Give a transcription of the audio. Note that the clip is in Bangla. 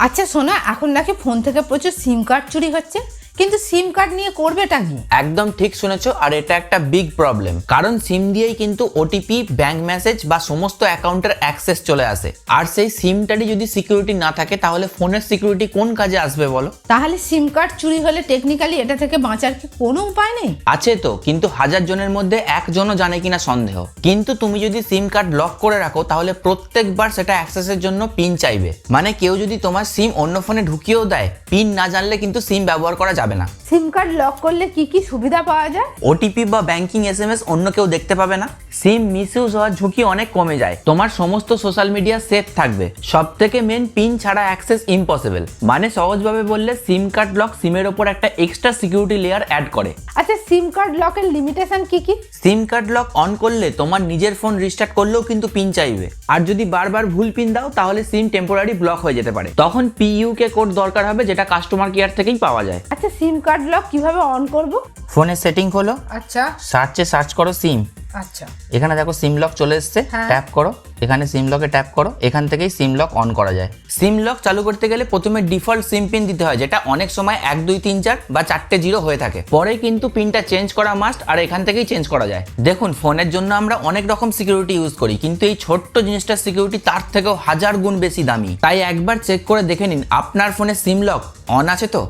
আচ্ছা শোনা, এখন নাকি ফোন থেকে প্রচুর সিম কার্ড চুরি হচ্ছে, কিন্তু সিম কার্ড নিয়ে করবেটা কি? একদম ঠিক শুনেছো, আর এটা একটা বিগ প্রবলেম। কারণ সিম দিয়েই কিন্তু ওটিপি, ব্যাংক মেসেজ বা সমস্ত অ্যাকাউন্টের অ্যাক্সেস চলে আসে। আর সেই সিমটারই যদি সিকিউরিটি না থাকে তাহলে ফোনের সিকিউরিটি কোন কাজে আসবে বলো? তাহলে সিম কার্ড চুরি হলে টেকনিক্যালি এটা থেকে বাঁচার কি কোনো উপায় নেই? আছে তো, কিন্তু 1000 জনের মধ্যে একজনও জানে কিনা সন্দেহ। কিন্তু তুমি যদি সিম কার্ড লক করে রাখো তাহলে প্রত্যেকবার সেটা অ্যাক্সেসের জন্য পিন চাইবে। মানে কেউ যদি তোমার সিম অন্য ফোনে ঢুকিয়েও দেয়, পিন না জানলে কিন্তু সিম ব্যবহার করা যাবে না। সিম কার্ড লক করলে কি কি সুবিধা পাওয়া যায়? ওটিপি বা ব্যাংকিং এসএমএস অন্য কেউ দেখতে পাবে না। সিম মিসইউজ হওয়ার ঝুঁকি অনেক কমে যায়। তোমার সমস্ত সোশ্যাল মিডিয়া সেফ থাকবে। সবথেকে মেন, পিন ছাড়া অ্যাক্সেস ইম্পসিবল। মানে সহজভাবে বললে সিম কার্ড লক সিমের ওপর একটা এক্সট্রা সিকিউরিটি লেয়ার অ্যাড করে। আচ্ছা, সিম কার্ড লকের লিমিটেশন কি কি? সিম কার্ড লক অন করলে তোমার নিজের ফোন রিস্টার্ট করলেও কিন্তু পিন চাইবে। আর যদি বারবার ভুল পিন দাও তাহলে সিম টেম্পোরারি ব্লক হয়ে যেতে পারে। তখন পিইউকে কোড দরকার হবে, যেটা কাস্টমার কেয়ার থেকেই পাওয়া যায়। আচ্ছা, সিম কার্ড লক কিভাবে অন করব? ফোনের সেটিং হলো, আচ্ছা সার্চে সার্চ করো সিম। আচ্ছা, এখানে দেখো সিম লক চলে এসছে, হ্যাঁ। ট্যাপ করো। এখানে সিম লকে ট্যাপ করো, এখান থেকেই সিম লক অন করা যায়। সিম লক চালু করতে গেলে প্রথমে ডিফল্ট সিম পিন দিতে হয়, যেটা অনেক সময় 1 2 3 4 বা 4টে 0 হয়ে থাকে। পরে কিন্তু পিনটা চেঞ্জ করা মাস্ট, আর এখান থেকেই চেঞ্জ করা যায়। দেখুন, ফোনের জন্য আমরা অনেক রকম সিকিউরিটি ইউজ করি, কিন্তু এই ছোট্ট জিনিসটার সিকিউরিটি তার থেকেও 1000 গুণ বেশি দামি। তাই একবার চেক করে দেখে নিন আপনার ফোনে সিম লক অন আছে তো।